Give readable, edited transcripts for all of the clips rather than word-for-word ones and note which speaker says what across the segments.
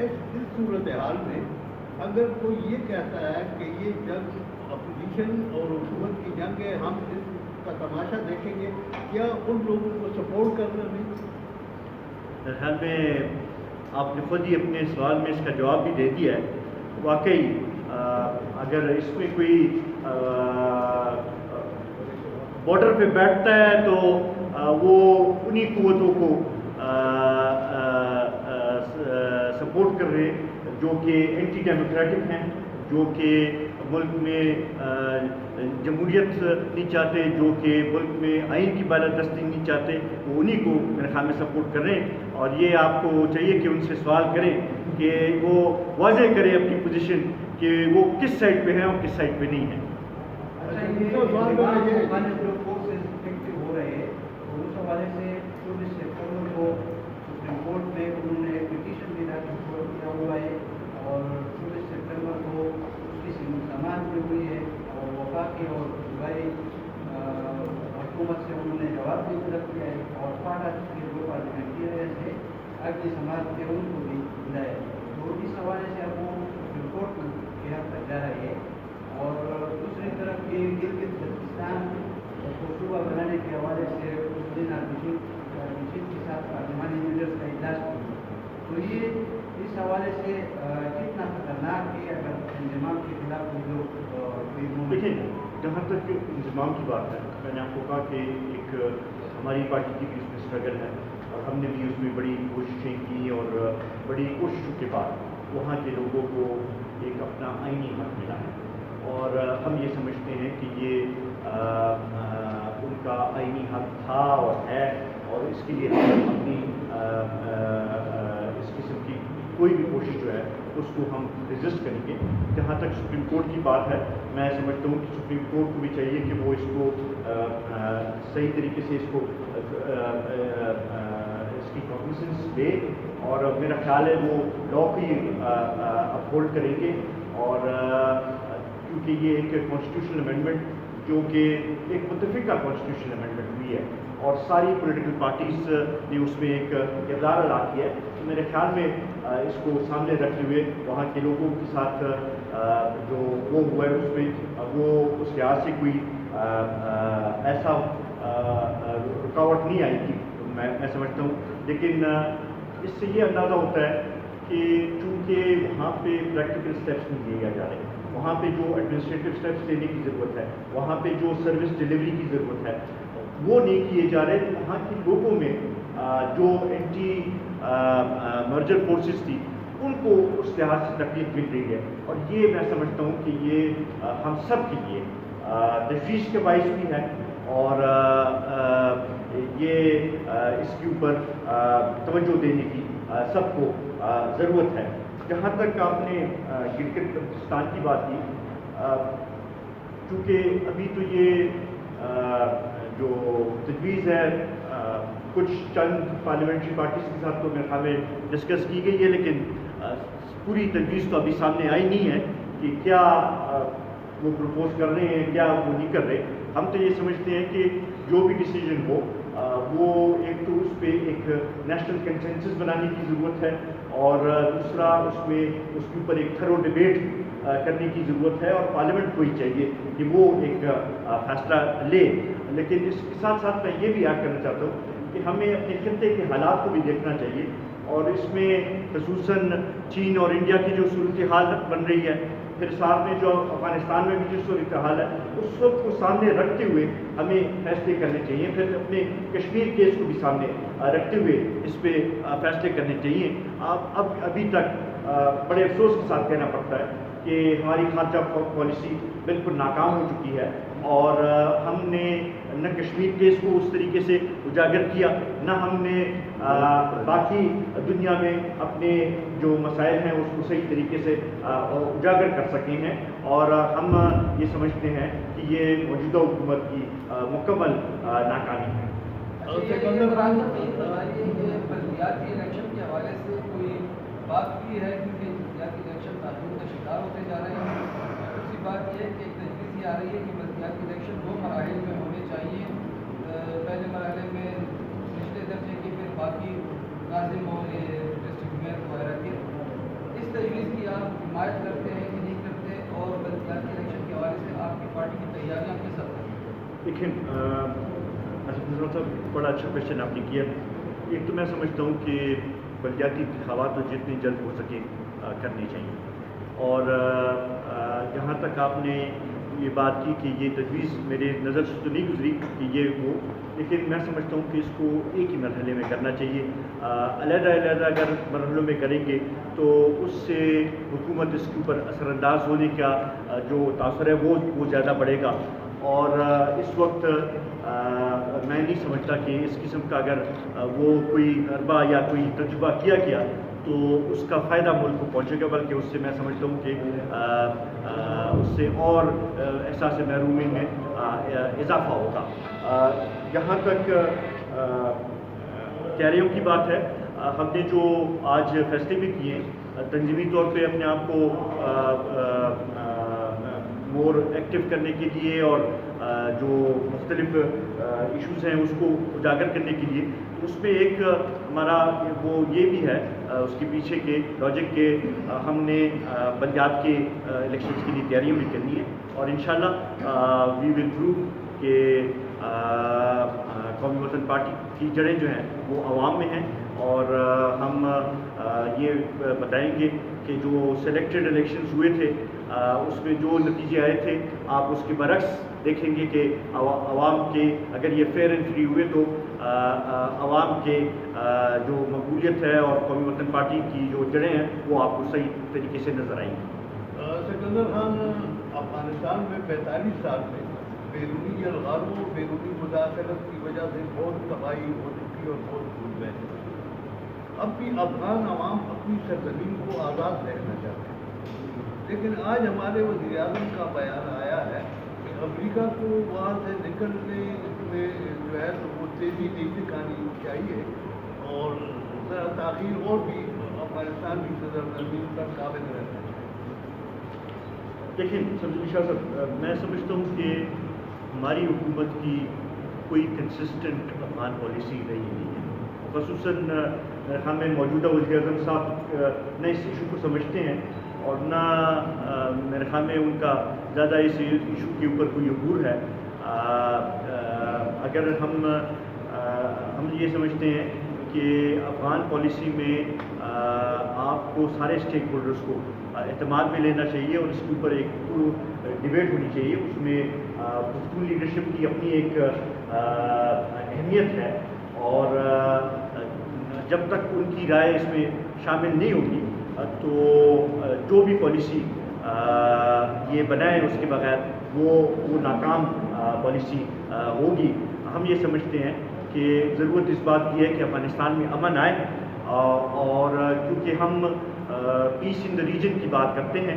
Speaker 1: इस सूरत हाल में अगर कोई ये कहता है कि ये जंग अपोजिशन और हुकूमत की जंग है, हम इसका तमाशा देखेंगे, क्या उन लोगों को सपोर्ट करना नहीं?
Speaker 2: दरअसल में आपने खुद ही अपने सवाल में इसका जवाब भी दे दिया है। वाकई अगर इसमें कोई बॉर्डर पे बैठता है तो वो उन्हीं कुव्वतों को सपोर्ट कर रहे हैं जो कि एंटी डेमोक्रेटिक हैं, जो कि मुल्क में जमहूरियत नहीं चाहते, जो कि मुल्क में आइन की बालादस्ती नहीं चाहते, वो उन्हीं को मेरे ख्याल में सपोर्ट कर रहे हैं। और ये आपको चाहिए कि उनसे सवाल करें कि वो वाज़ेह करें अपनी पोजीशन कि वो किस साइड पे हैं और किस साइड पे नहीं है।
Speaker 3: जो फोर्सेस इफेक्टिव हो रहे हैं उस हवाले से 24 सितंबर को सुप्रीम कोर्ट में उन्होंने एक पिटीशन भी दाखिल किया हुआ है और 24 सितंबर को उसकी समाप्त भी हुई है और वफाकी और सूबाई हुकूमत से उन्होंने जवाब भी तलब किया है और पार्टा के दो पार्लियामेंट्री से अगली समाज के उनको भी बुलाया। तो इस हवाले से अब वो सुप्रीम कोर्ट के हद तक जा रही है। और दूसरी तरफ ये गिलगित बल्तिस्तान को सूबा बनाने के हवाले से उस दिन अभिषेक के साथ पार्लिमानी लीडर्स का इजलास हुआ। तो ये इस हवाले से कितना खतरनाक है अगर इंतजाम के खिलाफ कोई लोग
Speaker 2: देखिए, जहाँ तक इंतजाम की बात है, मैंने आपको कहा कि एक हमारी पार्टी की भी इसमें स्ट्रगल है और हमने भी उसमें बड़ी कोशिशें की और बड़ी कोशिशों के बाद वहाँ के लोगों को एक अपना आईनी हक मिला है और हम ये समझते हैं कि ये उनका आईनी हक था और है और इसके लिए हम अपनी इस किस्म की कोई भी कोशिश जो है उसको हम रेजिस्ट करेंगे। जहाँ तक सुप्रीम कोर्ट की बात है, मैं समझता हूँ कि सुप्रीम कोर्ट को भी चाहिए कि वो इसको सही तरीके से इसको इसकी कॉग्निसेंस दे और मेरा ख्याल है वो लॉ की अपहोल्ड करेंगे और क्योंकि ये एक कॉन्स्टिट्यूशनल अमेंडमेंट जो कि एक मुतफिका कॉन्स्टिट्यूशनल अमेंडमेंट हुई है और सारी पॉलिटिकल पार्टीज ने उसमें एक किरदार अदा किया है, तो मेरे ख्याल में इसको सामने रखते हुए वहाँ के लोगों के साथ जो वो हुआ है उसमें वो उस लिहाज से कोई ऐसा रुकावट नहीं आएगी, मैं समझता हूँ। लेकिन इससे ये अंदाज़ा होता है कि चूँकि वहाँ पे प्रैक्टिकल स्टेप्स नहीं लिए जा रहे, वहाँ पे जो एडमिनिस्ट्रेटिव स्टेप्स लेने की ज़रूरत है, वहाँ पे जो सर्विस डिलीवरी की ज़रूरत है वो नहीं किए जा रहे, तो वहाँ के लोगों में जो एंटी मर्जर फोर्सेस थी उनको उस लिहाज से तकलीफ मिल रही है और ये मैं समझता हूँ कि ये हम सब के लिए तशवीश के बाइस भी है और ये इसके ऊपर तवज्जो देने की सबको ज़रूरत है। जहाँ तक आपने गिलगित बल्तिस्तान की बात की, चूँकि अभी तो ये जो तजवीज़ है कुछ चंद पार्लियामेंट्री पार्टीज़ के साथ तो मेरे ख्याल में डिस्कस की गई है, लेकिन पूरी तजवीज़ तो अभी सामने आई नहीं है कि क्या वो प्रपोज कर रहे हैं, क्या वो नहीं कर रहे। हम तो ये समझते हैं कि जो भी डिसीजन हो वो एक तो उस पर एक नेशनल कंसेंसस बनाने की ज़रूरत है और दूसरा उसमें उसके ऊपर एक थरो डिबेट करने की ज़रूरत है और पार्लियामेंट को ही चाहिए कि वो एक फैसला ले। लेकिन इसके साथ साथ मैं ये भी याद करना चाहता हूँ कि हमें अपने खित्ते के हालात को भी देखना चाहिए और इसमें खसूसन चीन और इंडिया की जो सूरत हाल बन रही है, फिर साथ में जो अफ़गानिस्तान में भी जो सूरत हाल है उस सब को सामने रखते हुए हमें फैसले करने चाहिए, फिर अपने कश्मीर केस को भी सामने रखते हुए इस पर फैसले करने चाहिए। अब अभी तक बड़े अफसोस के साथ कहना पड़ता है कि हमारी खारजा पॉलिसी बिल्कुल नाकाम हो चुकी है और हमने न कश्मीर केस को उस तरीके से उजागर किया, न हमने बाकी दुनिया में अपने जो मसाइल हैं उसको सही तरीके से उजागर कर सके हैं और हम ये समझते हैं कि ये मौजूदा हुकूमत की मुकम्मल नाकामी है।
Speaker 4: इलेक्शन के हवाले से कोई बात की है क्योंकि इलेक्शन ताजुब का शिकार होते जा रहे हैं। दूसरी बात यह है कि एक तजवीज़ ये आ रही है कि बल्दियाती इलेक्शन 2 मराहिल में होने चाहिए, पहले मरहले में निचले दर्जे के, फिर बाकी नाज़िम और डिस्ट्रिक्ट मेयर वगैरह के। حمایت کرتے ہیں کہ نہیں کرتے، اور بلدیاتی الیکشن کے حوالے سے آپ کی پارٹی کی تیاریاں کس حد تک ہیں؟
Speaker 2: دیکھیں اسد نظر صاحب بڑا اچھا کوشچن آپ نے کیا. ایک تو میں سمجھتا ہوں کہ بلدیاتی انتخابات تو جتنی جلد ہو سکے کرنے چاہیے. اور جہاں تک آپ نے یہ بات کی کہ یہ تجویز میرے نظر سے تو نہیں گزری کہ یہ ہو، لیکن میں سمجھتا ہوں کہ اس کو ایک ہی مرحلے میں کرنا چاہیے. علیحدہ علیحدہ اگر مرحلوں میں کریں گے تو اس سے حکومت اس کے اوپر اثر انداز ہونے کا جو تاثر ہے وہ زیادہ بڑھے گا. اور اس وقت میں نہیں سمجھتا کہ اس قسم کا اگر وہ کوئی اربا یا کوئی تجربہ کیا گیا تو اس کا فائدہ ملک کو پہنچے گا، بلکہ اس سے میں سمجھتا ہوں کہ اس سے اور احساس محرومی میں اضافہ ہوگا. جہاں تک تیاریوں کی بات ہے، ہم نے جو آج فیصلے بھی کیے ہیں تنظیمی طور پہ اپنے آپ کو مور ایکٹیو کرنے کے لیے اور جو مختلف ایشوز ہیں اس کو اجاگر کرنے کے لیے، اس میں ایک ہمارا وہ یہ بھی ہے اس کے پیچھے کے لاجک کے ہم نے بلدیات کے الیکشنز کے لیے تیاریاں بھی کرنی ہے. اور انشاءاللہ وی ول پروو کہ قومی وطن پارٹی کی جڑیں جو ہیں وہ عوام میں ہیں. اور ہم یہ بتائیں گے کہ جو سلیکٹڈ الیکشنز ہوئے تھے اس میں جو نتیجے آئے تھے آپ اس کے برعکس دیکھیں گے کہ عوام کے اگر یہ فیئر اینڈ فری ہوئے تو عوام کے جو مقبولیت ہے اور قومی وطن پارٹی کی جو جڑیں ہیں وہ آپ کو صحیح طریقے سے نظر آئیں گی.
Speaker 1: سکندر خان افغانستان میں 45 سال میں بیرونی الغاروں اور بیرونی مداخلت کی وجہ سے بہت تباہی ہو چکی اور بہت ظلم ہے. اب بھی افغان عوام اپنی سرزمین کو آزاد دیکھنا چاہتے ہیں، لیکن آج ہمارے وزیر اعظم کا بیان آیا ہے کہ امریکہ کو وہاں سے نکلنے میں جو ہے تو وہ تیزی نہیں دکھانی چاہیے اور ذرا تاخیر اور بھی افغانستان کی صدر نشین پر قابل رہنا چاہیے.
Speaker 2: دیکھیں سمجھیں شاہ صاحب، میں سمجھتا ہوں کہ ہماری حکومت کی کوئی کنسسٹنٹ افغان پالیسی رہی نہیں ہے. خصوصاً ہمیں موجودہ وزیر اعظم صاحب نہ اس ایشو کو سمجھتے ہیں اور نہ میرے خیال میں ان کا زیادہ اس ایشو کے اوپر کوئی عبور ہے. اگر ہم یہ سمجھتے ہیں کہ افغان پالیسی میں آپ کو سارے اسٹیک ہولڈرز کو اعتماد میں لینا چاہیے اور اس کے اوپر ایک ڈبیٹ ہونی چاہیے. اس میں پختون لیڈرشپ کی اپنی ایک اہمیت ہے اور جب تک ان کی رائے اس میں شامل نہیں ہوگی تو جو بھی پالیسی یہ بنائیں اس کے بغیر وہ ناکام پالیسی ہوگی. ہم یہ سمجھتے ہیں کہ ضرورت اس بات کی ہے کہ افغانستان میں امن آئے اور کیونکہ ہم پیس ان دا ریجن کی بات کرتے ہیں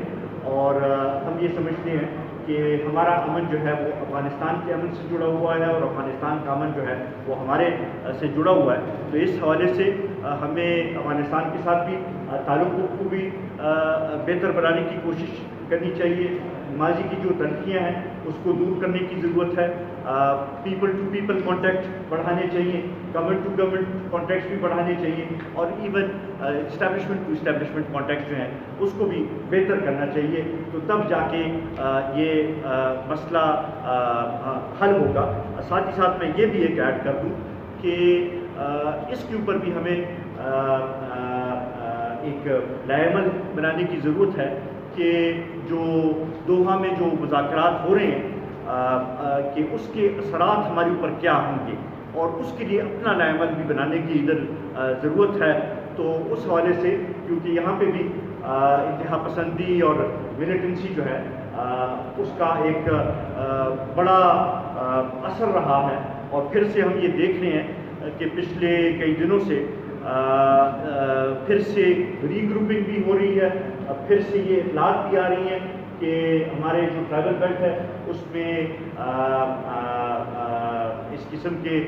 Speaker 2: اور ہم یہ سمجھتے ہیں کہ ہمارا امن جو ہے وہ افغانستان کے امن سے جڑا ہوا ہے اور افغانستان کا امن جو ہے وہ ہمارے سے جڑا ہوا ہے. تو اس حوالے سے ہمیں افغانستان کے ساتھ بھی تعلقوں کو بھی بہتر بنانے کی کوشش کرنی چاہیے. ماضی کی جو تلخیاں ہیں اس کو دور کرنے کی ضرورت ہے. پیپل ٹو پیپل کانٹیکٹ بڑھانے چاہیے، گورنمنٹ ٹو گورنمنٹ کانٹیکٹس بھی بڑھانے چاہیے اور even establishment to establishment contacts جو ہیں اس کو بھی بہتر کرنا چاہیے. تو تب جا کے یہ مسئلہ حل ہوگا. ساتھ ہی ساتھ میں یہ بھی ایک ایڈ کر دوں کہ اس کے اوپر بھی ہمیں ایک لائحہ عمل بنانے کی ضرورت ہے کہ جو دوحہ میں جو مذاکرات ہو رہے ہیں کہ اس کے اثرات ہمارے اوپر کیا ہوں گے اور اس کے لیے اپنا لائحہ عمل بھی بنانے کی ادھر ضرورت ہے. تو اس حوالے سے کیونکہ یہاں پہ بھی انتہا پسندی اور ملیٹنسی جو ہے اس کا ایک بڑا اثر رہا ہے اور پھر سے ہم یہ دیکھ رہے ہیں کہ پچھلے کئی دنوں سے پھر سے ری گروپنگ بھی ہو رہی ہے. پھر سے یہ اطلاعات بھی آ رہی ہیں کہ ہمارے جو ٹرائبل بیلٹ ہے اس میں اس قسم کے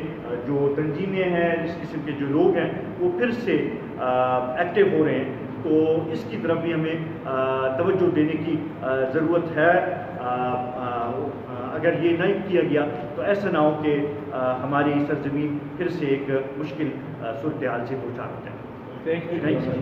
Speaker 2: جو تنظیمیں ہیں، اس قسم کے جو لوگ ہیں وہ پھر سے ایکٹیو ہو رہے ہیں. تو اس کی طرف بھی ہمیں توجہ دینے کی ضرورت ہے. اگر یہ نہیں کیا گیا تو ایسا نہ ہو کہ ہماری سرزمین پھر سے ایک مشکل صورتحال سے دو چار ہو جائے.
Speaker 5: Thank you.